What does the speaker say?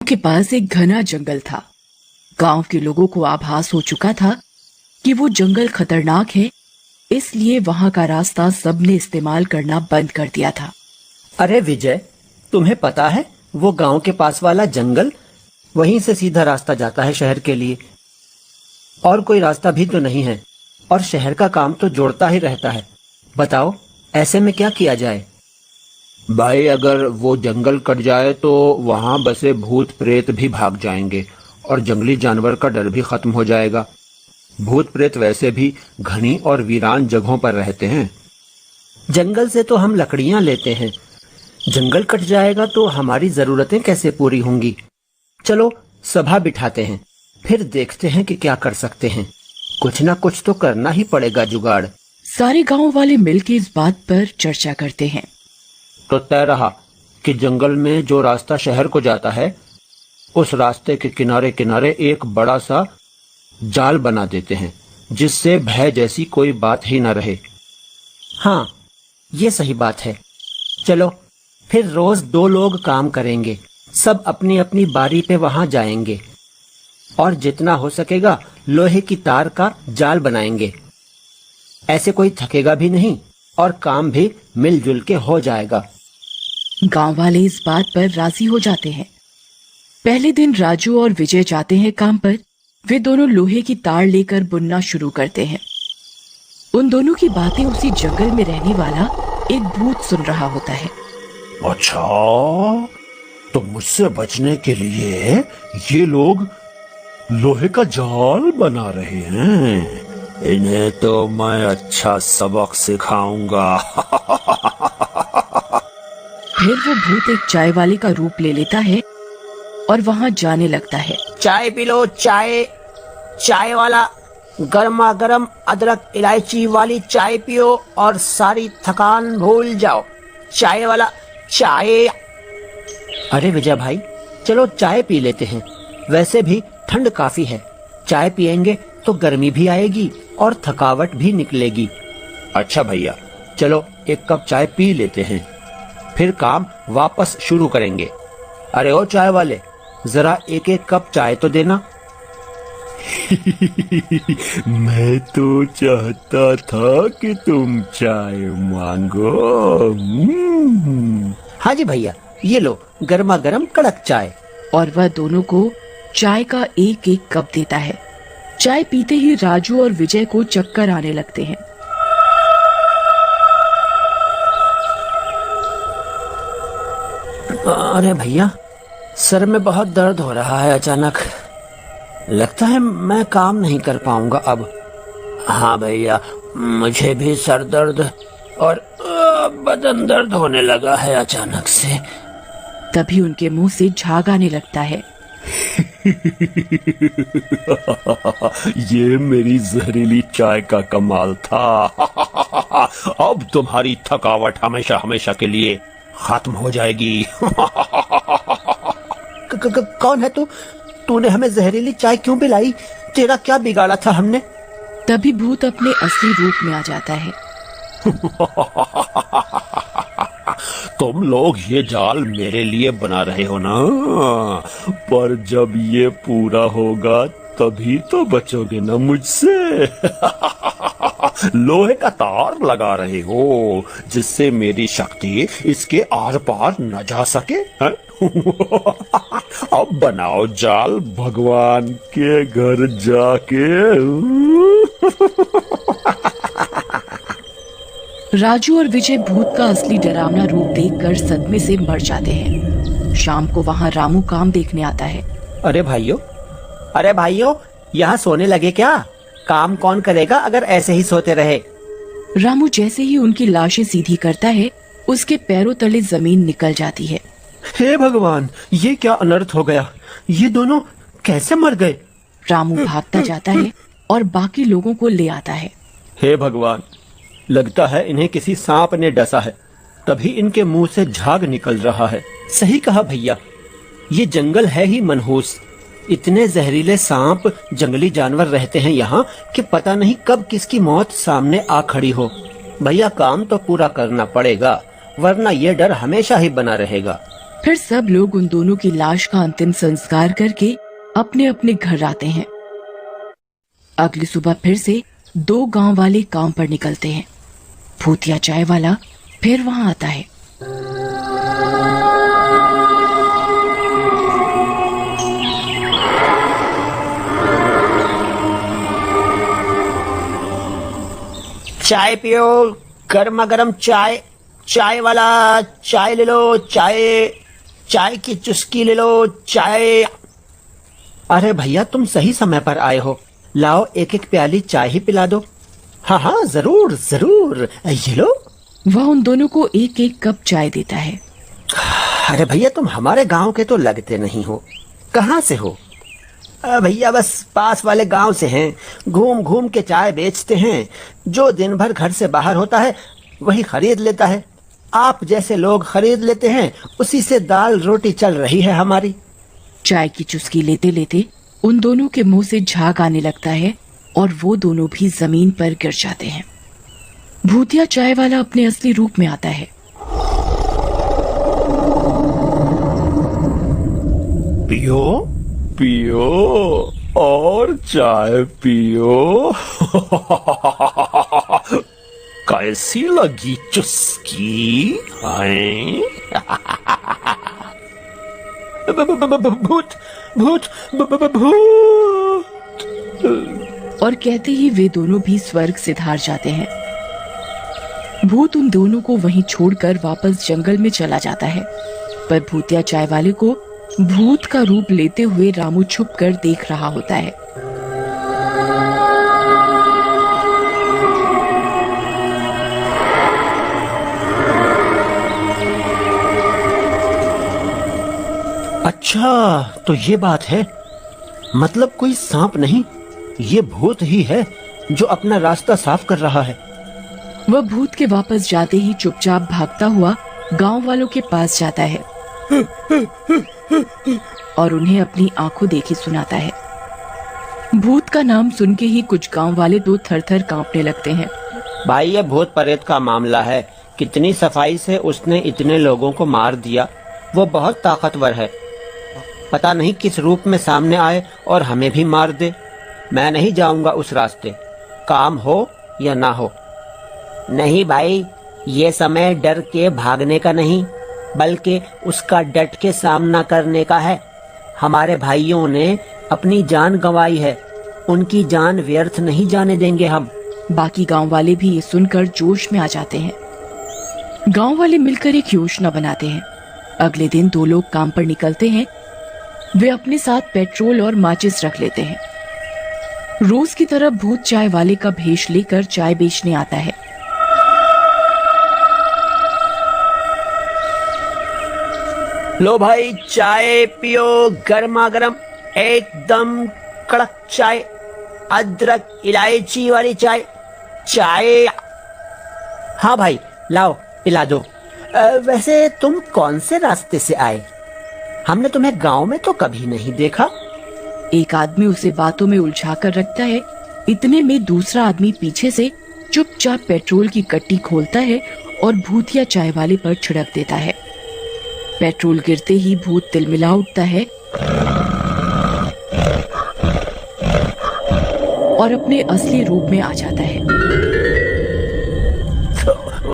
के पास एक घना जंगल था। गांव के लोगों को आभास हो चुका था कि वो जंगल खतरनाक है, इसलिए वहां का रास्ता सबने इस्तेमाल करना बंद कर दिया था। अरे विजय, तुम्हें पता है वो गांव के पास वाला जंगल, वहीं से सीधा रास्ता जाता है शहर के लिए। और कोई रास्ता भी तो नहीं है, और शहर का काम तो जोड़ता ही रहता है। बताओ ऐसे में क्या किया जाए? भाई, अगर वो जंगल कट जाए तो वहां बसे भूत प्रेत भी भाग जाएंगे और जंगली जानवर का डर भी खत्म हो जाएगा। भूत प्रेत वैसे भी घनी और वीरान जगहों पर रहते हैं। जंगल से तो हम लकड़ियां लेते हैं, जंगल कट जाएगा तो हमारी जरूरतें कैसे पूरी होंगी? चलो सभा बिठाते हैं, फिर देखते हैं कि क्या कर सकते हैं। कुछ ना कुछ तो करना ही पड़ेगा जुगाड़। सारे गांव वाले मिलकर इस बात पर चर्चा करते हैं। तो तय रहा कि जंगल में जो रास्ता शहर को जाता है, उस रास्ते के किनारे किनारे एक बड़ा सा जाल बना देते हैं, जिससे भय जैसी कोई बात ही न रहे। हाँ, ये सही बात है। चलो फिर रोज 2 लोग काम करेंगे, सब अपनी अपनी बारी पे वहां जाएंगे और जितना हो सकेगा लोहे की तार का जाल बनाएंगे। ऐसे कोई थकेगा भी नहीं और काम भी मिलजुल के हो जाएगा। गांव वाले इस बात पर राजी हो जाते हैं। पहले दिन राजू और विजय जाते हैं काम पर। वे दोनों लोहे की तार लेकर बुनना शुरू करते हैं। उन दोनों की बातें उसी जंगल में रहने वाला एक भूत सुन रहा होता है। अच्छा, तो मुझसे बचने के लिए ये लोग लोहे का जाल बना रहे हैं। इन्हें तो मैं अच्छा सबक सिखाऊंगा। फिर वो भूत एक चाय वाले का रूप ले लेता है और वहां जाने लगता है। चाय पी लो, चाय वाला गर्मा गर्म अदरक इलायची वाली चाय पियो और सारी थकान भूल जाओ। चाय वाला चाय। अरे विजय भाई, चलो चाय पी लेते हैं। वैसे भी ठंड काफी है, चाय पियेंगे तो गर्मी भी आएगी और थकावट भी निकलेगी। अच्छा भैया, चलो एक कप चाय पी लेते हैं, फिर काम वापस शुरू करेंगे। अरे ओ चाय वाले, जरा एक एक कप चाय तो देना। मैं तो चाहता था कि तुम चाय मांगो। हाँ जी भैया, ये लो गर्मा गर्म कड़क चाय। और वह दोनों को चाय का एक एक कप देता है। चाय पीते ही राजू और विजय को चक्कर आने लगते हैं। अरे भैया, सर में बहुत दर्द हो रहा है अचानक। लगता है मैं काम नहीं कर पाऊंगा अब। हाँ भैया, मुझे भी सर दर्द और बदन दर्द होने लगा है अचानक से। तभी उनके मुंह से झाग आने लगता है। ये मेरी जहरीली चाय का कमाल था। अब तुम्हारी थकावट हमेशा हमेशा के लिए खत्म हो जाएगी। कौन है तू? तूने हमें जहरीली चाय क्यों पिलाई? तेरा क्या बिगाड़ा था हमने? तभी भूत अपने असली रूप में आ जाता है। तुम लोग ये जाल मेरे लिए बना रहे हो ना, पर जब ये पूरा होगा तभी तो बचोगे ना मुझसे। लोहे का तार लगा रहे हो जिससे मेरी शक्ति इसके आर पार न जा सके। अब बनाओ जाल भगवान के घर जाके। राजू और विजय भूत का असली डरावना रूप देखकर सदमे से मर जाते हैं। शाम को वहां रामू काम देखने आता है। अरे भाइयों, यहाँ सोने लगे क्या? काम कौन करेगा अगर ऐसे ही सोते रहे? रामू जैसे ही उनकी लाशें सीधी करता है, उसके पैरों तले जमीन निकल जाती है। हे भगवान, ये क्या अनर्थ हो गया? ये दोनों कैसे मर गए? रामू भागता जाता है और बाकी लोगों को ले आता है। हे भगवान, लगता है इन्हें किसी सांप ने डसा है, तभी इनके मुंह से झाग निकल रहा है। सही कहा भैया, ये जंगल है ही मनहूस। इतने जहरीले सांप, जंगली जानवर रहते हैं यहाँ कि पता नहीं कब किसकी मौत सामने आ खड़ी हो। भैया काम तो पूरा करना पड़ेगा, वरना ये डर हमेशा ही बना रहेगा। फिर सब लोग उन दोनों की लाश का अंतिम संस्कार करके अपने अपने घर आते हैं। अगली सुबह फिर से 2 गांव वाले काम पर निकलते हैं। भूतिया चाय वाला फिर वहां आता है। चाय पियो, गर्मा गर्म चाय। चाय वाला चाय ले लो, चाय की चुस्की ले लो, चाय। अरे भैया, तुम सही समय पर आए हो। लाओ, एक एक प्याली चाय ही पिला दो। हाँ हाँ, जरूर जरूर, ये लो। वह उन दोनों को एक एक कप चाय देता है। अरे भैया, तुम हमारे गांव के तो लगते नहीं हो। कहाँ से हो? भैया बस पास वाले गांव से हैं। घूम घूम के चाय बेचते हैं। जो दिन भर घर से बाहर होता है वही खरीद लेता है। आप जैसे लोग खरीद लेते हैं, उसी से दाल रोटी चल रही है हमारी। चाय की चुस्की लेते लेते उन दोनों के मुंह से झाग आने लगता है और वो दोनों भी जमीन पर गिर जाते हैं। भूतिया चाय वाला अपने असली रूप में आता है। पियो पियो और चाय पियो। कैसी लगी चुस्की? भूत भूत भूत। और कहते ही वे दोनों भी स्वर्ग से धार जाते हैं। भूत उन दोनों को वहीं छोड़कर वापस जंगल में चला जाता है। पर भूतिया चाय वाले को भूत का रूप लेते हुए रामू छुप कर देख रहा होता है। अच्छा, तो ये बात है। मतलब कोई सांप नहीं, ये भूत ही है जो अपना रास्ता साफ कर रहा है। वह भूत के वापस जाते ही चुपचाप भागता हुआ गांव वालों के पास जाता है और उन्हें अपनी आंखों देखी सुनाता है। भूत का नाम सुन के ही कुछ गांव वाले तो थर-थर कांपने लगते हैं। भाई, ये भूत प्रेत का मामला है। कितनी सफाई से उसने इतने लोगों को मार दिया। वो बहुत ताकतवर है। पता नहीं किस रूप में सामने आए और हमें भी मार दे। मैं नहीं जाऊंगा उस रास्ते, काम हो या ना हो। नहीं भाई, ये समय डर के भागने का नहीं, बल्कि उसका डट के सामना करने का है। हमारे भाइयों ने अपनी जान गंवाई है, उनकी जान व्यर्थ नहीं जाने देंगे हम। बाकी गांव वाले भी ये सुनकर जोश में आ जाते हैं। गांव वाले मिलकर एक योजना बनाते हैं। अगले दिन 2 लोग काम पर निकलते हैं। वे अपने साथ पेट्रोल और माचिस रख लेते हैं। रोज की तरह भूत चाय वाले का भेष लेकर चाय बेचने आता है। लो भाई, चाय पियो, गर्मा गर्म, एकदम कड़क चाय, अदरक इलायची वाली चाय। चाय। हाँ भाई, लाओ पिला दो। वैसे तुम कौन से रास्ते से आए? हमने तुम्हें गांव में तो कभी नहीं देखा। एक आदमी उसे बातों में उलझाकर रखता है। इतने में दूसरा आदमी पीछे से चुपचाप पेट्रोल की कट्टी खोलता है और भूतिया चाय वाले पर छिड़क देता है। पेट्रोल गिरते ही भूत तिलमिला उठता है और अपने असली रूप में आ जाता है।